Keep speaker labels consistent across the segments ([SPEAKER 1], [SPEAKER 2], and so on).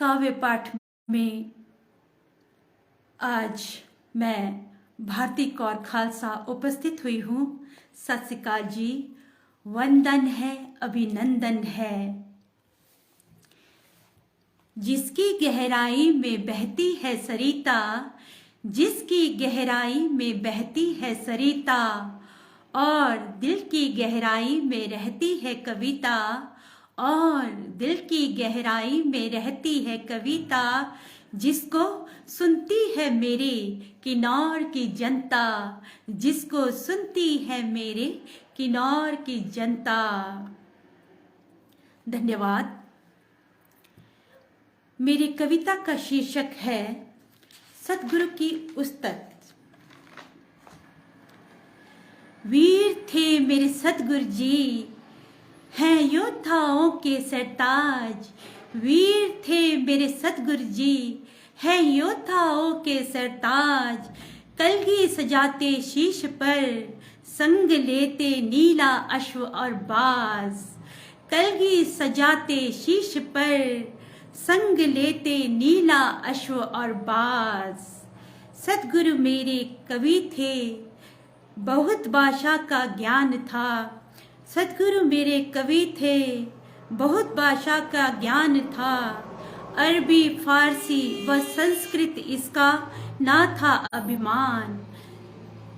[SPEAKER 1] काव्य पाठ में आज मैं भारती कौर खालसा उपस्थित हुई हूँ। सत श्री अकाल जी, वंदन है, अभिनंदन है। जिसकी गहराई में बहती है सरिता, जिसकी गहराई में बहती है सरिता, और दिल की गहराई में रहती है कविता, और दिल की गहराई में रहती है कविता, जिसको सुनती है मेरे किन्नौर की जनता, जिसको सुनती है मेरे किन्नौर की जनता। धन्यवाद। मेरी कविता का शीर्षक है सतगुरु की उस्तत। वीर थे मेरे सतगुरु जी, हैं योद्धाओं के सरताज। वीर थे मेरे सतगुरु जी, हैं योद्धाओं के सरताज। कलगी सजाते शीश पर, संग लेते नीला अश्व और बाज। कलगी सजाते शीश पर, संग लेते नीला अश्व और बाज। सतगुरु मेरे कवि थे, बहुत भाषा का ज्ञान था। सतगुरु मेरे कवि थे, बहुत भाषा का ज्ञान था। अरबी, फारसी व संस्कृत इसका ना था अभिमान।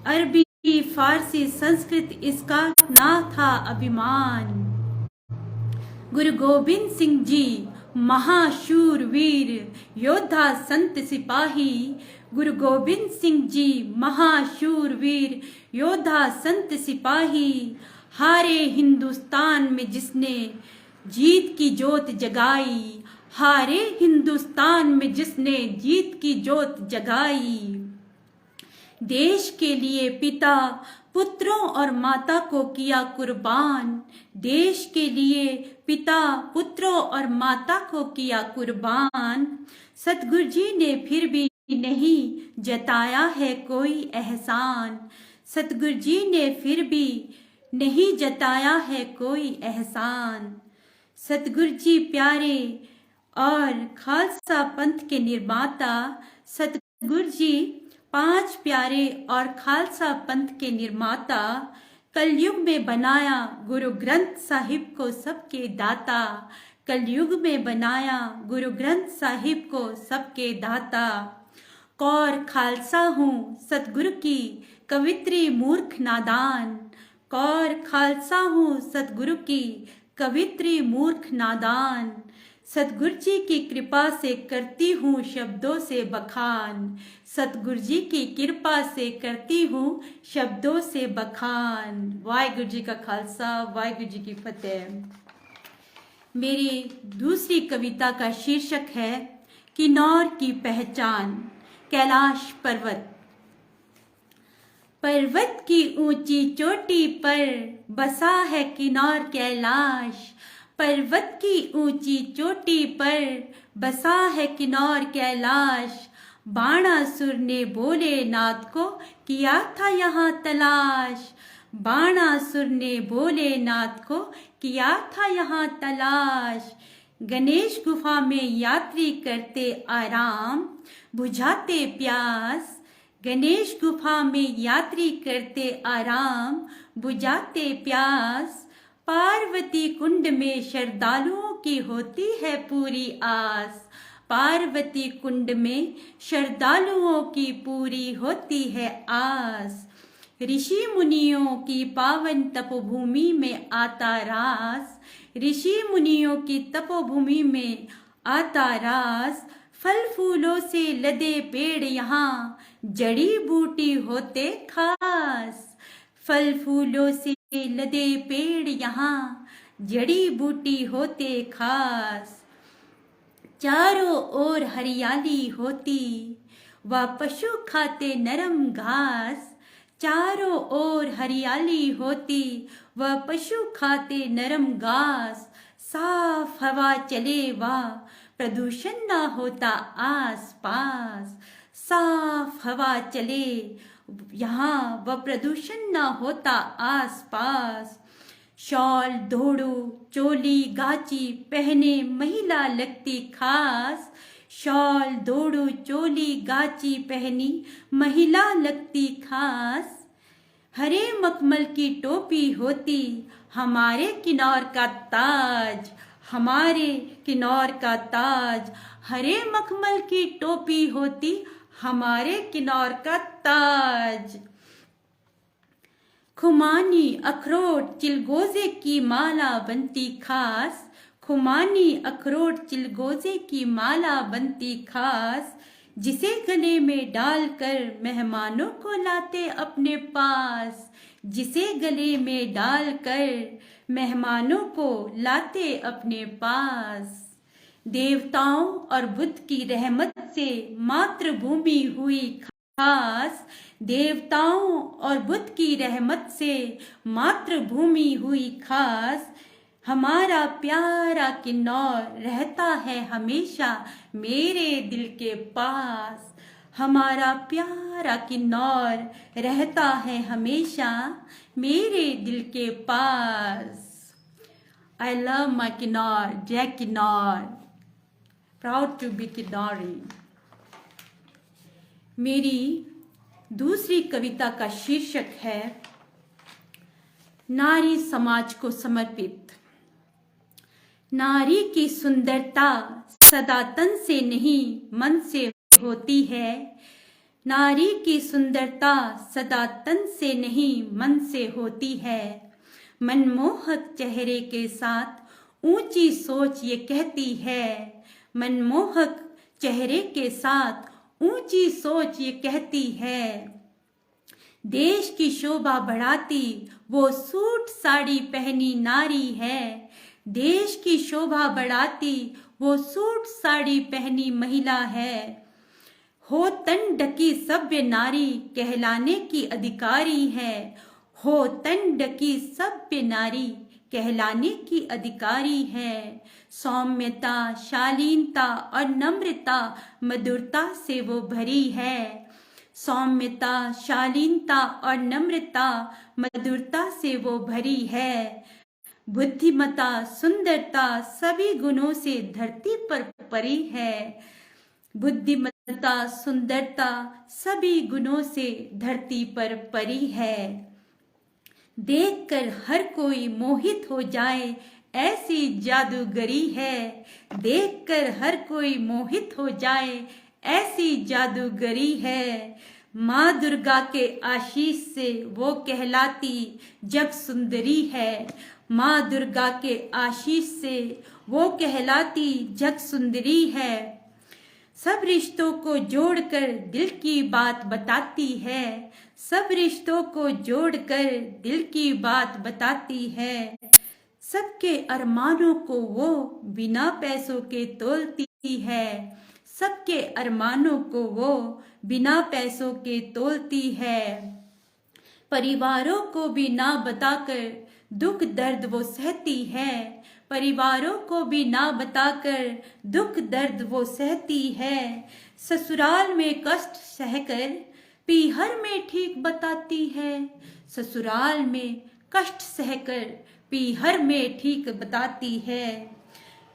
[SPEAKER 1] अरबी, फारसी, संस्कृत इसका ना था अभिमान। गुरु गोबिंद सिंह जी महाशूर वीर योद्धा संत सिपाही। गुरु गोबिंद सिंह जी महाशूर वीर योद्धा संत सिपाही। हारे हिंदुस्तान में जिसने जीत की जोत जगाई, हारे हिंदुस्तान में जिसने जीत की जोत जगाई। देश के लिए पिता पुत्रों और माता को किया कुर्बान। देश के लिए पिता पुत्रों और माता को किया कुर्बान। सतगुरु जी ने फिर भी नहीं जताया है कोई एहसान। सतगुरु जी ने फिर भी नहीं जताया है कोई एहसान। सतगुरु जी प्यारे और खालसा पंथ के निर्माता। सतगुरु जी पांच प्यारे और खालसा पंथ के निर्माता। कलयुग में बनाया गुरु ग्रंथ साहिब को सबके दाता। कलयुग में बनाया गुरु ग्रंथ साहिब को सबके दाता। कौर खालसा हूँ सतगुरु की कवित्री मूर्ख नादान। कौर खालसा हूँ सतगुरु की कवित्री मूर्ख नादान। सतगुरु जी की कृपा से करती हूँ शब्दों से बखान। सतगुरु जी की कृपा से करती हूँ शब्दों से बखान। वाहिगुरु जी का खालसा, वाहिगुरु जी की फतेह। मेरी दूसरी कविता का शीर्षक है किन्नौर की पहचान। कैलाश पर्वत। पर्वत की ऊंची चोटी पर बसा है किन्नौर कैलाश। पर्वत की ऊंची चोटी पर बसा है किन्नौर कैलाश। बाणासुर ने भोलेनाथ को किया था यहाँ तलाश। बाणासुर ने भोलेनाथ को किया था यहाँ तलाश। गणेश गुफा में यात्री करते आराम, बुझाते प्यास। गणेश गुफा में यात्री करते आराम, बुझाते प्यास। पार्वती कुंड में श्रद्धालुओं की होती है पूरी आस। पार्वती कुंड में श्रद्धालुओं की पूरी होती है आस। ऋषि मुनियों की पावन तपोभूमि में आता रास। ऋषि मुनियों की तपोभूमि में आता रास। फल फूलों से लदे पेड़ यहाँ जड़ी बूटी होते खास। फल फूलों से लदे पेड़ यहाँ जड़ी बूटी होते खास। चारों ओर हरियाली होती व पशु खाते नरम घास। चारों ओर हरियाली होती व पशु खाते नरम घास। साफ हवा चले व प्रदूषण ना होता आस पास। साफ हवा चले यहाँ व प्रदूषण ना होता आस पास। शॉल धोड़ो चोली गाची पहने महिला लगती खास, शॉल धोड़ो चोली गाची पहनी महिला लगती खास। हरे मखमल की टोपी होती हमारे किन्नौर का ताज, हमारे किन्नौर का ताज। हरे मखमल की टोपी होती हमारे किन्नौर का ताज। खुमानी अखरोट चिलगोजे की माला बनती खास, खुमानी अखरोट चिलगोजे की माला बनती खास। जिसे गले में डालकर मेहमानों को लाते अपने पास, जिसे गले में डालकर मेहमानों को लाते अपने पास। देवताओं और बुद्ध की रहमत से मातृभूमि हुई खास, देवताओं और बुद्ध की रहमत से मातृभूमि हुई खास। हमारा प्यारा किन्नौर रहता है हमेशा मेरे दिल के पास, हमारा प्यारा किन्नौर रहता है हमेशा मेरे दिल के पास। I love my किन्नौर, जय Kinnaur, proud to be Kinnauri. मेरी दूसरी कविता का शीर्षक है नारी समाज को समर्पित। नारी की सुंदरता सदा तन से नहीं मन से होती है, नारी की सुंदरता सदा तन से नहीं मन से होती है। मनमोहक चेहरे के साथ ऊंची सोच ये कहती है, मनमोहक चेहरे के साथ ऊंची सोच ये कहती है। देश की शोभा बढ़ाती वो सूट साड़ी पहनी नारी है, देश की शोभा बढ़ाती वो सूट साड़ी पहनी महिला है। हो तन ढकी सभ्य नारी कहलाने की अधिकारी है, हो तन ढकी सभ्य नारी कहलाने की अधिकारी है। सौम्यता शालीनता और नम्रता मधुरता से वो भरी है, सौम्यता शालीनता और नम्रता मधुरता से वो भरी है। बुद्धिमता सुंदरता सभी गुणों से धरती पर परी है, बुद्धिमता सुंदरता सभी गुणों से धरती पर परी है। देखकर हर कोई मोहित हो जाए ऐसी जादूगरी है, देखकर हर कोई मोहित हो जाए ऐसी जादूगरी है। माँ दुर्गा के आशीष से वो कहलाती जग सुंदरी है, माँ दुर्गा के आशीष से वो कहलाती जग सुंदरी है। सब रिश्तों को जोड़कर दिल की बात बताती है, सब रिश्तों को जोड़कर दिल की बात बताती है। सबके अरमानों को वो बिना पैसों के तोलती है, सबके अरमानों को वो बिना पैसों के तोलती है। परिवारों को भी ना बताकर दुख दर्द वो सहती है, परिवारों को भी ना बताकर दुख दर्द वो सहती है। ससुराल में कष्ट सहकर पीहर में ठीक बताती है, ससुराल में कष्ट सहकर पीहर में ठीक बताती है।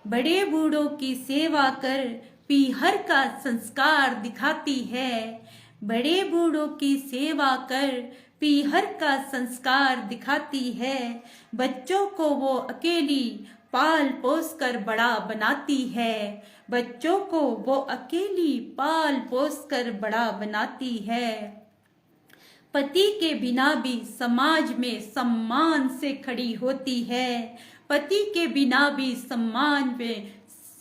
[SPEAKER 1] बड़े बूढ़ों की सेवा कर पीहर का संस्कार दिखाती है, बड़े बूढ़ों की सेवा कर पीहर का संस्कार दिखाती है। बच्चों को वो अकेली पाल पोस कर बड़ा बनाती है, बच्चों को वो अकेली पाल पोस कर बड़ा बनाती है। पति के बिना भी समाज में सम्मान से खड़ी होती है, पति के बिना भी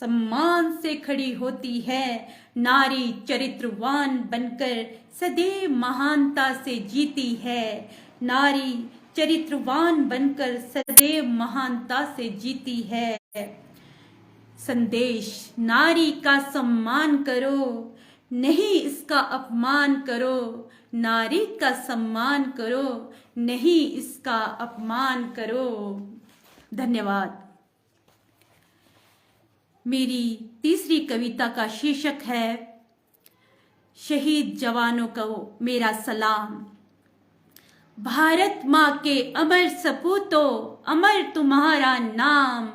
[SPEAKER 1] सम्मान से खड़ी होती है। नारी चरित्रवान बनकर सदैव महानता से जीती है, नारी चरित्रवान बनकर सदैव महानता से जीती है। संदेश नारी का सम्मान करो, नहीं इसका अपमान करो, नारी का सम्मान करो, नहीं इसका अपमान करो। धन्यवाद। मेरी तीसरी कविता का शीर्षक है शहीद जवानों को मेरा सलाम। भारत माँ के अमर सपूतों, अमर तुम्हारा नाम।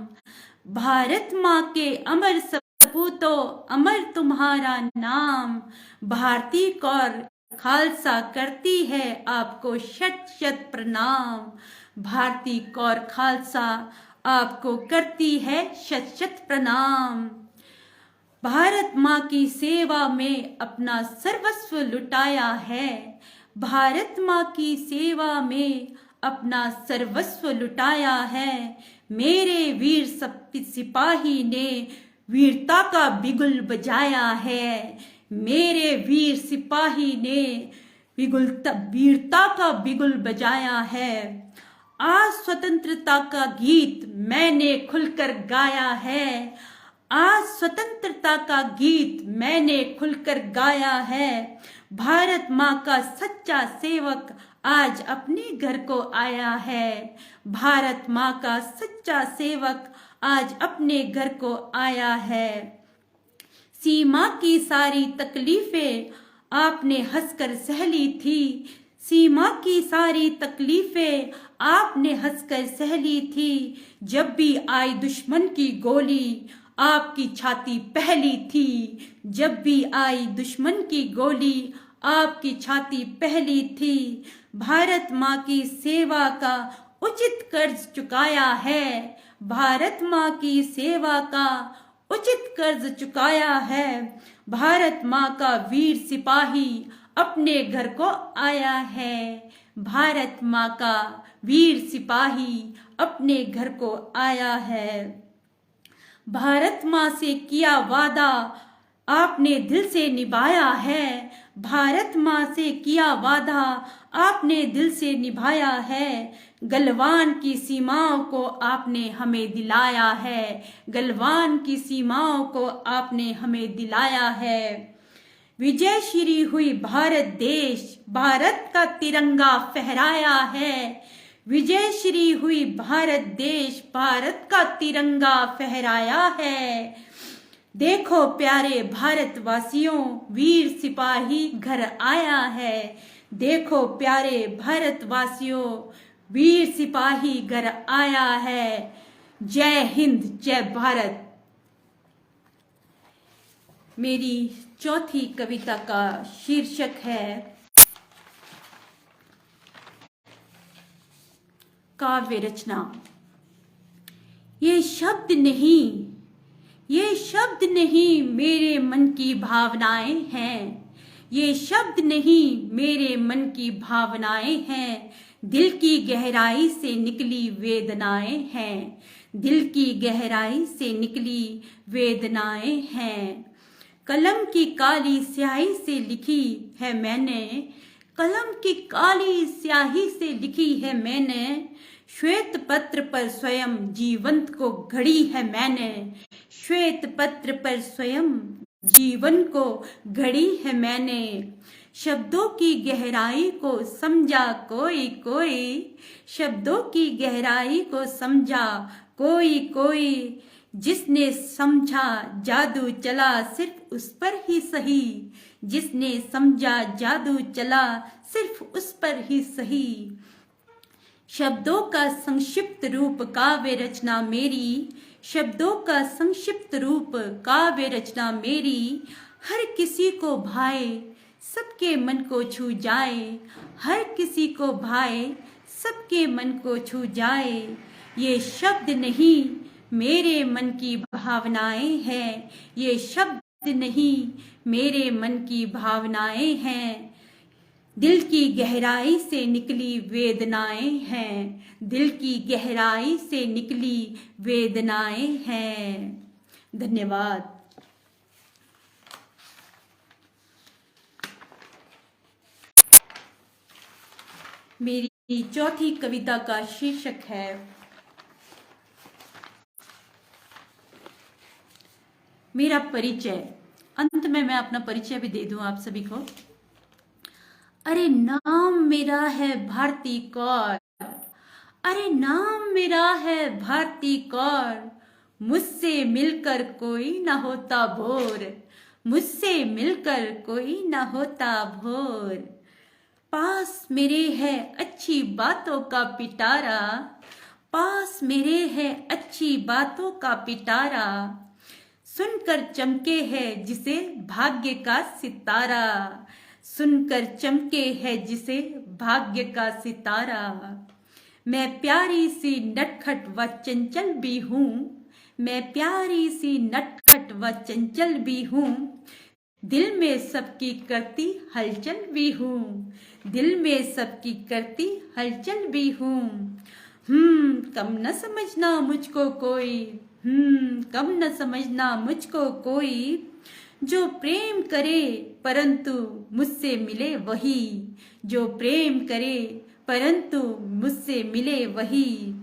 [SPEAKER 1] भारत माँ के अमर सपूतों, अमर तुम्हारा नाम। भारतीय कौर खालसा करती है आपको शत शत प्रणाम। भारतीय कौर खालसा आपको करती है शत शत प्रणाम। भारत माँ की सेवा में अपना सर्वस्व लुटाया है। भारत माँ की सेवा में अपना सर्वस्व लुटाया है। मेरे वीर सिपाही ने वीरता का बिगुल बजाया है। मेरे वीर सिपाही ने वीरता का बिगुल बजाया है। आज स्वतंत्रता का गीत मैंने खुलकर गाया है। आज स्वतंत्रता का गीत मैंने खुलकर गाया है। भारत माँ का सच्चा सेवक आज अपने घर को आया है। भारत माँ का सच्चा सेवक आज अपने घर को आया है। सीमा की सारी तकलीफें आपने हंसकर सह ली थी। सीमा की सारी तकलीफें आपने हंसकर सह ली थी। जब भी आई दुश्मन की गोली आपकी छाती पहली थी। जब भी आई दुश्मन की गोली आपकी छाती पहली थी। भारत माँ की सेवा का उचित कर्ज चुकाया है। भारत माँ की सेवा का उचित कर्ज चुकाया है। भारत माँ का वीर सिपाही अपने घर को आया है। भारत माँ का वीर सिपाही अपने घर को आया है। भारत माँ से किया वादा आपने दिल से निभाया है। भारत माँ से किया वादा आपने दिल से निभाया है। गलवान की सीमाओं को आपने हमें दिलाया है। गलवान की सीमाओं को आपने हमें दिलाया है। विजय श्री हुई भारत देश, भारत का तिरंगा फहराया है। विजय श्री हुई भारत देश, भारत का तिरंगा फहराया है। देखो प्यारे भारतवासियों, वीर सिपाही घर आया है। देखो प्यारे भारतवासियों, वीर सिपाही घर आया है। जय हिंद, जय भारत। मेरी चौथी कविता का शीर्षक है काव्य रचना। ये शब्द नहीं, ये शब्द नहीं मेरे मन की भावनाएं हैं। ये शब्द नहीं मेरे मन की भावनाएं हैं। दिल की गहराई से निकली वेदनाएं हैं। दिल की गहराई से निकली वेदनाएं हैं। कलम की काली स्याही से लिखी है मैंने। कलम की काली स्याही से लिखी है मैंने। श्वेत पत्र पर स्वयं जीवंत को घड़ी है मैंने। श्वेत पत्र पर स्वयं जीवन को घड़ी है मैंने। शब्दों की गहराई को समझा कोई कोई। शब्दों की गहराई को समझा कोई कोई। जिसने समझा जादू चला सिर्फ उस पर ही सही। जिसने समझा जादू चला सिर्फ उस पर ही सही। शब्दों का संक्षिप्त रूप काव्य रचना मेरी। शब्दों का संक्षिप्त रूप काव्य रचना मेरी। हर किसी को भाए, सबके मन को छू जाए। हर किसी को भाए, सबके मन को छू जाए। ये शब्द नहीं मेरे मन की भावनाएं हैं। ये शब्द नहीं मेरे मन की भावनाएं हैं। दिल की गहराई से निकली वेदनाएं हैं। दिल की गहराई से निकली वेदनाएं हैं। धन्यवाद। मेरी चौथी कविता का शीर्षक है मेरा परिचय। अंत में मैं अपना परिचय भी दे दूं आप सभी को। अरे नाम मेरा है भारती कौर। अरे नाम मेरा है भारती कौर। मुझसे मिलकर कोई ना होता भोर। मुझसे मिलकर कोई ना होता भोर। पास मेरे है अच्छी बातों का पिटारा, पास मेरे है अच्छी बातों का पिटारा, सुनकर चमके है जिसे भाग्य का सितारा, सुनकर चमके है जिसे भाग्य का सितारा। मैं प्यारी सी नटखट व चंचल भी हूँ, मैं प्यारी सी नटखट व चंचल भी हूँ, दिल में सबकी करती हलचल भी हूँ, दिल में सबकी करती हलचल भी हूँ। कम न समझना मुझको कोई, कम न समझना मुझको कोई, जो प्रेम करे परंतु मुझसे मिले वही, जो प्रेम करे परंतु मुझसे मिले वही।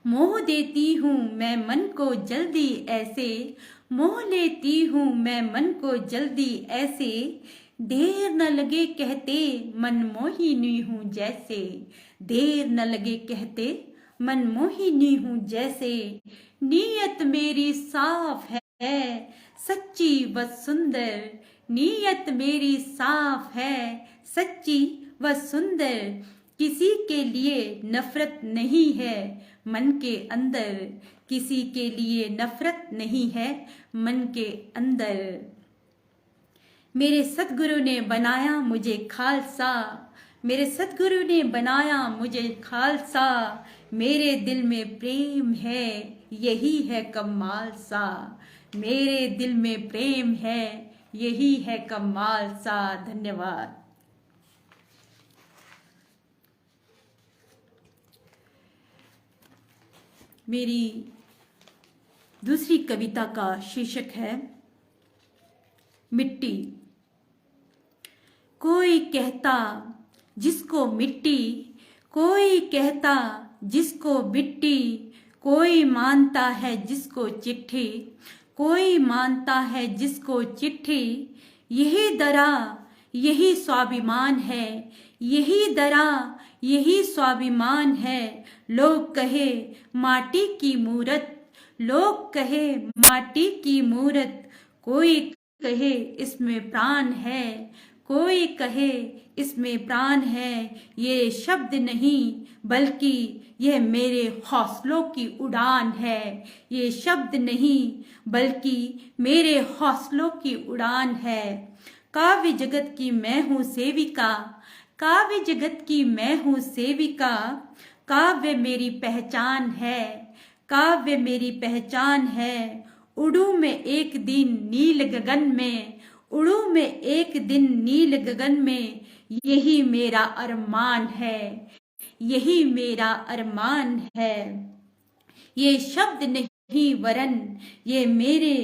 [SPEAKER 1] मोह देती हूँ मैं मन को जल्दी ऐसे, मोह लेती हूँ मैं मन को जल्दी ऐसे, देर न लगे कहते मनमोहिनी हूँ जैसे, देर न लगे कहते मनमोहिनी हूँ जैसे। नीयत मेरी साफ है सच्ची व सुंदर, नीयत मेरी साफ है सच्ची व सुंदर, किसी के लिए नफरत नहीं है मन के अंदर, किसी के लिए नफरत नहीं है मन के अंदर। मेरे सतगुरु ने बनाया मुझे खालसा, मेरे सतगुरु ने बनाया मुझे खालसा, मेरे दिल में प्रेम है यही है कमाल सा, मेरे दिल में प्रेम है यही है कमाल सा। धन्यवाद। मेरी दूसरी कविता का शीर्षक है मिट्टी। कोई कहता जिसको मिट्टी, कोई कहता जिसको मिट्टी, कोई मानता है जिसको चिट्ठी, कोई मानता है जिसको चिट्ठी, यही दरा यही स्वाभिमान है, यही दरा यही स्वाभिमान है। लोग कहे माटी की मूरत, लोग कहे माटी की मूरत, कोई कहे इसमें प्राण है, कोई कहे इसमें प्राण है। ये शब्द नहीं बल्कि यह मेरे हौसलों की उड़ान है, ये शब्द नहीं बल्कि मेरे हौसलों की उड़ान है। काव्य जगत की मैं हूँ सेविका, काव्य जगत की मैं हूँ सेविका, काव्य मेरी पहचान है, काव्य मेरी पहचान है। उड़ू मैं एक दिन नील गगन में, उड़ू मैं एक दिन नील गगन में, यही मेरा अरमान है, यही मेरा अरमान है। ये शब्द नहीं वरन ये मेरे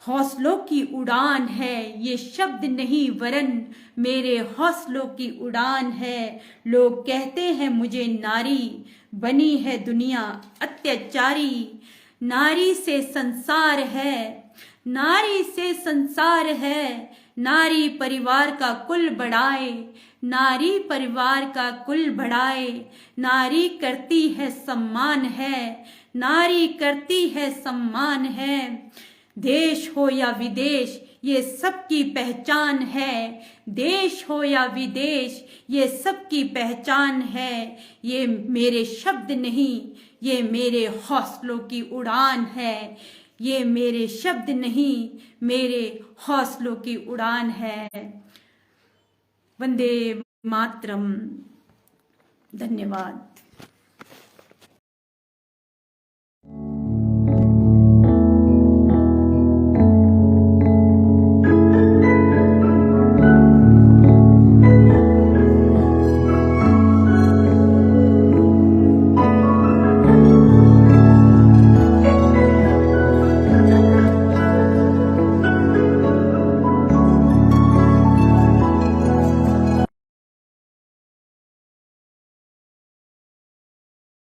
[SPEAKER 1] हौसलों की उड़ान है, ये शब्द नहीं वरन मेरे हौसलों की उड़ान है। लोग कहते हैं मुझे नारी, बनी है दुनिया अत्याचारी, नारी से संसार है, नारी से संसार है। नारी परिवार का कुल बढ़ाए, नारी परिवार का कुल बढ़ाए, नारी करती है सम्मान है, नारी करती है सम्मान है। देश हो या विदेश ये सबकी पहचान है, देश हो या विदेश ये सबकी पहचान है। ये मेरे शब्द नहीं ये मेरे हौसलों की उड़ान है, ये मेरे शब्द नहीं मेरे हौसलों की उड़ान है। वंदे मातरम। धन्यवाद।